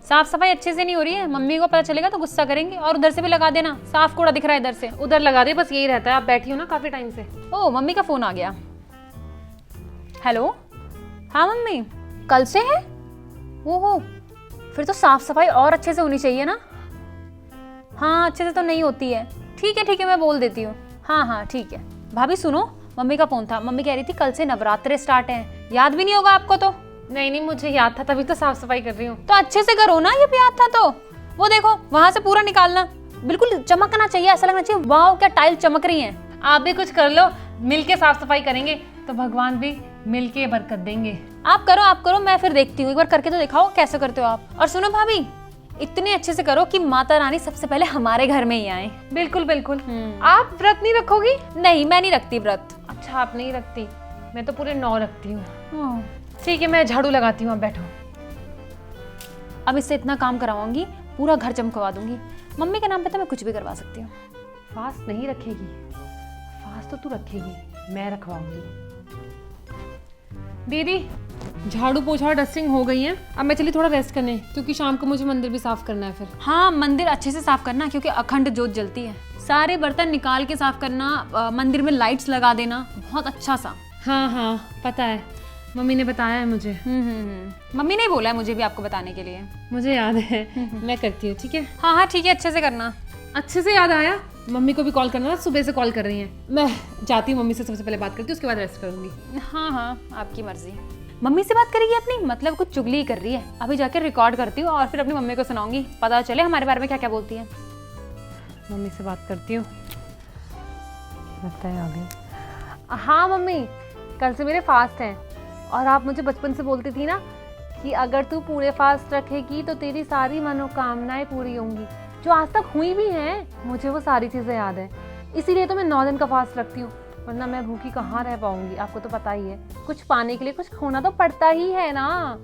साफ सफाई अच्छे से नहीं हो रही है, मम्मी को पता चलेगा तो गुस्सा करेंगे। और उधर से भी लगा देना, साफ कूड़ा दिख रहा है इधर से। उधर लगा दे, बस यही रहता है। आप बैठी हो ना काफी टाइम से। ओ मम्मी का फोन आ गया। हेलो, हाँ मम्मी, कल से है? ओहो, फिर तो साफ सफाई और अच्छे से होनी चाहिए ना। हाँ अच्छे से तो नहीं होती है। ठीक है मैं बोल देती हूँ। हाँ ठीक है। भाभी सुनो, मम्मी का फोन था, मम्मी कह रही थी कल से नवरात्रे स्टार्ट हैं, याद भी नहीं होगा आपको तो। नहीं मुझे याद था, तभी तो साफ सफाई कर रही हूँ। तो अच्छे से करो ना, ये भी याद था तो। वो देखो वहां से पूरा निकालना, बिल्कुल चमकना चाहिए, ऐसा लगना चाहिए वाह क्या टाइल चमक रही हैं। आप भी कुछ कर लो, मिलके साफ सफाई करेंगे तो भगवान भी मिलके बरकत देंगे। आप करो, मैं फिर देखती हूँ, एक बार करके तो दिखाओ कैसे करते हो आप। और सुनो भाभी, इतने अच्छे से करो कि माता रानी सबसे पहले हमारे घर में ही आए। बिल्कुल। आप व्रत नहीं रखोगी? नहीं मैं नहीं रखती व्रत। अच्छा आप नहीं रखती, मैं तो पूरे 9 रखती हूँ। ठीक है मैं झाड़ू लगाती हूँ, आप बैठो। अब इससे इतना काम कराऊंगी, पूरा घर चमकवा दूंगी। मम्मी के नाम पे तो मैं कुछ भी करवा सकती हूँ। फास्ट नहीं रखेगी? फास्ट तो तू रखेगी, मैं रखवाऊंगी। दीदी झाड़ू पोछा डस्टिंग हो गई है, अब मैं चली थोड़ा रेस्ट करने, क्योंकि शाम को मुझे मंदिर भी साफ करना है फिर। हाँ मंदिर अच्छे से साफ करना, क्योंकि अखंड जोत जलती है। सारे बर्तन निकाल के साफ करना, मंदिर में लाइट्स लगा देना बहुत अच्छा सा। हाँ पता है, मम्मी ने बताया है मुझे। मम्मी ने बोला है मुझे भी आपको बताने के लिए। मुझे याद है, मैं करती हूँ। ठीक है? हाँ ठीक है, अच्छे से करना। अच्छे से याद आया, मम्मी को भी कॉल करना, सुबह से कॉल कर रही हैं। मैं जाती हूँ, मम्मी से सबसे पहले बात करती हूँ, उसके बाद रेस्ट करूंगी। हाँ आपकी मर्जी। मम्मी से बात करेगी अपनी, मतलब कुछ चुगली कर रही है। अभी जाकर रिकॉर्ड करती हूँ और फिर अपनी मम्मी को सुनाऊंगी, पता चले हमारे बारे में क्या क्या बोलती है। मम्मी से बात करती हूँ, लगता है आ गई। हाँ मम्मी, कल से मेरे फास्ट हैं, और आप मुझे बचपन से बोलती थी ना कि अगर तू पूरे फास्ट रखेगी तो तेरी सारी मनोकामनाएं पूरी होंगी, जो आज तक हुई भी हैं। मुझे वो सारी चीज़ें याद है, इसीलिए तो मैं 9 दिन का फास्ट रखती हूँ, वरना मैं भूखी कहाँ रह पाऊंगी। आपको तो पता ही है, कुछ पाने के लिए कुछ खोना तो पड़ता ही है ना।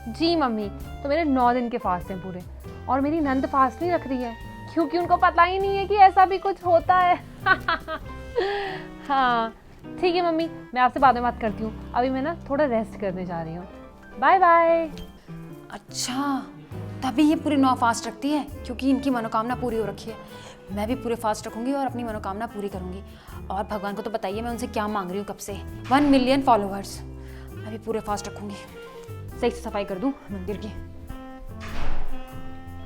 जी मम्मी, तो मेरे 9 दिन के फास्ट हैं पूरे, और मेरी नंद फास्ट नहीं रख रही है, क्योंकि उनको पता ही नहीं है कि ऐसा भी कुछ होता है। हाँ ठीक है मम्मी, मैं आपसे बाद में बात करती हूँ, अभी मैं ना थोड़ा रेस्ट करने जा रही हूँ। Bye bye. अच्छा तभी ये पूरे 9 फास्ट रखती है, क्योंकि इनकी मनोकामना पूरी हो रखी है। मैं भी पूरे फास्ट रखूंगी और अपनी मनोकामना पूरी करूंगी। और भगवान को तो बताइए मैं उनसे क्या मांग रही हूँ कब से, 1 मिलियन फॉलोअर्स। मैं भी पूरे फास्ट रखूंगी, सही से सफाई कर दूँ मंदिर की।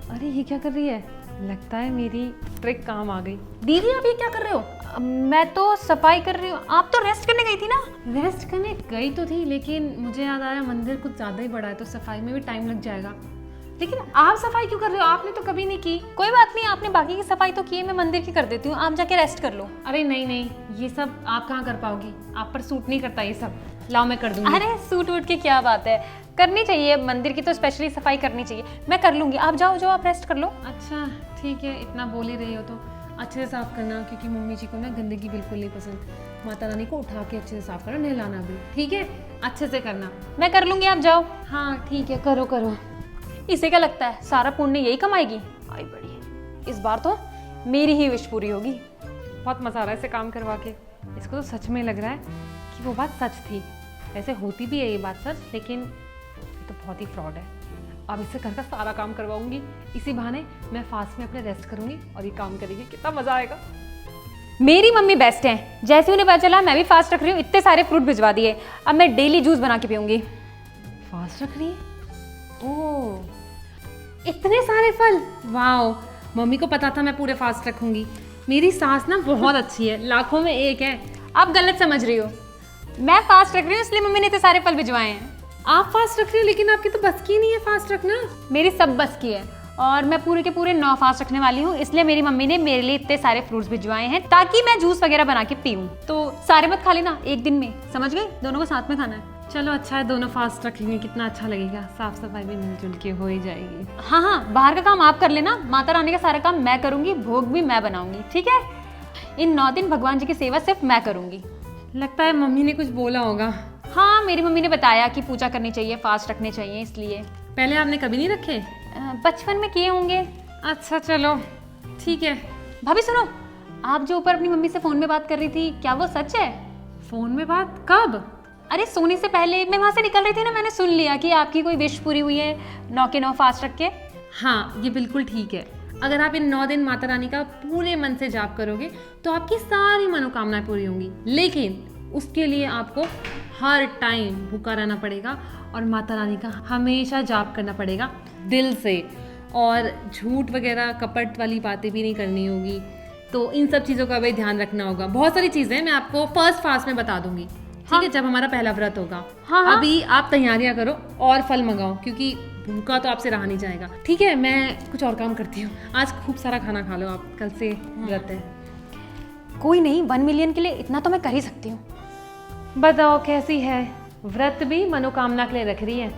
अरे ये क्या कर रही है? लगता है मेरी ट्रिक काम आ गई। दीदी आप ये क्या कर रहे हो? मैं तो सफाई कर रही हूँ, आप तो रेस्ट करने गई थी ना। रेस्ट करने गई तो थी, लेकिन मुझे याद आया मंदिर कुछ ज़्यादा ही बड़ा है, तो सफाई में भी टाइम लग जाएगा। लेकिन आप सफाई क्यों कर रहे हो? आपने तो कभी नहीं की। कोई बात नहीं, आपने बाकी की सफाई तो की है, मैं मंदिर की कर देती हूँ, आप जाके रेस्ट कर लो। अरे नहीं, ये सब आप कहाँ कर पाओगी, आप पर सूट नहीं करता ये सब। लाओ मैं कर दूँगी। अरे सूट वूट की क्या बात है, करनी चाहिए, मंदिर की तो स्पेशली सफाई करनी चाहिए। मैं कर लूँगी, आप जाओ आप रेस्ट कर लो। अच्छा ठीक है, इतना बोल ही रही हो तो अच्छे से साफ करना, क्योंकि मम्मी जी को ना गंदगी बिल्कुल नहीं पसंद। माता रानी को उठा के अच्छे से साफ करना, नहलाना भी। ठीक है, अच्छे से करना। मैं कर लूँगी, आप जाओ। हाँ ठीक है, करो। इसे क्या लगता है सारा पुण्य यही कमाएगी? आई बड़ी, इस बार तो मेरी ही विश पूरी होगी। बहुत मजा आ रहा है इसे काम करवा के। इसको तो सच में लग रहा है कि वो बात सच थी। वैसे होती भी है ये बात सच, लेकिन ये तो बहुत ही फ्रॉड है। अब इससे घर का सारा काम करवाऊंगी, इसी बहाने मैं फास्ट में अपने रेस्ट करूंगी और ये काम करेगी, कितना मजा आएगा। मेरी मम्मी बेस्ट है, जैसे उन्हें पता चला मैं भी फास्ट रख रही हूँ, इतने सारे फ्रूट भिजवा दिए। अब मैं डेली जूस बना के पीऊंगी। फास्ट रख रही है? ओह इतने सारे फल, वाओ। मम्मी को पता था मैं पूरे फास्ट रखूंगी। मेरी सास ना बहुत अच्छी है, लाखों में एक है। आप गलत समझ रही हो, मैं फास्ट रख रही हूँ इसलिए मम्मी ने इतने सारे फल भिजवाए हैं। आप फास्ट रख रही हो, लेकिन आपकी तो बस की नहीं है फास्ट रखना। मेरी सब बस की है, और मैं पूरे के पूरे 9 फास्ट रखने वाली हूँ, इसलिए मेरी मम्मी ने मेरे लिए इतने सारे फ्रूट्स भिजवाए हैं ताकि मैं जूस वगैरह बना के पीऊँ। तो सारे मत खा लेना एक दिन में, समझ गई? दोनों को साथ में खाना है। चलो अच्छा है, दोनों फास्ट रखेंगे, कितना अच्छा लगेगा, साफ सफाई भी मिलजुल के हो ही जाएगी। हाँ बाहर का काम आप कर लेना, माता रानी का सारा काम मैं करूंगी, भोग भी मैं बनाऊंगी। ठीक है? इन 9 दिन भगवान जी की सेवा सिर्फ मैं करूंगी। लगता है मम्मी ने कुछ बोला होगा। हाँ मेरी मम्मी ने बताया कि पूजा करनी चाहिए, फास्ट रखने चाहिए, इसलिए। पहले आपने कभी नहीं रखे? बचपन में किए होंगे। अच्छा चलो ठीक है। भाभी सुनो, आप जो ऊपर अपनी मम्मी से फोन में बात कर रही थी, क्या वो सच है? फोन में बात? कब? अरे सोने से पहले मैं वहाँ से निकल रही थी ना, मैंने सुन लिया कि आपकी कोई विश पूरी हुई है 9 के 9 फास्ट रख के। हाँ, ये बिल्कुल ठीक है। अगर आप इन 9 दिन माता रानी का पूरे मन से जाप करोगे तो आपकी सारी मनोकामनाएं पूरी होंगी, लेकिन उसके लिए आपको हर टाइम भूखा रहना पड़ेगा और माता रानी का हमेशा जाप करना पड़ेगा दिल से, और झूठ वगैरह कपट वाली बातें भी नहीं करनी होगी। तो इन सब चीज़ों का भी ध्यान रखना होगा। बहुत सारी चीज़ें मैं आपको फर्स्ट फास्ट में बता दूंगी, ठीक है, जब हमारा पहला व्रत होगा। हाँ। अभी आप तैयारियां करो और फल मंगाओ, क्योंकि भूखा तो आपसे रहा नहीं जाएगा। ठीक है, मैं कुछ और काम करती हूँ। आज खूब सारा खाना खा लो आप, कल से व्रत है। कोई नहीं, 1 मिलियन के लिए इतना तो मैं कर ही सकती हूँ। बताओ कैसी है, व्रत भी मनोकामना के लिए रख रही है।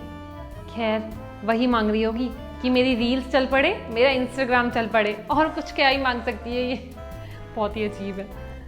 खैर, वही मांग रही होगी कि मेरी रील्स चल पड़े, मेरा इंस्टाग्राम चल पड़े, और कुछ क्या ही मांग सकती है ये। बहुत ही अजीब है।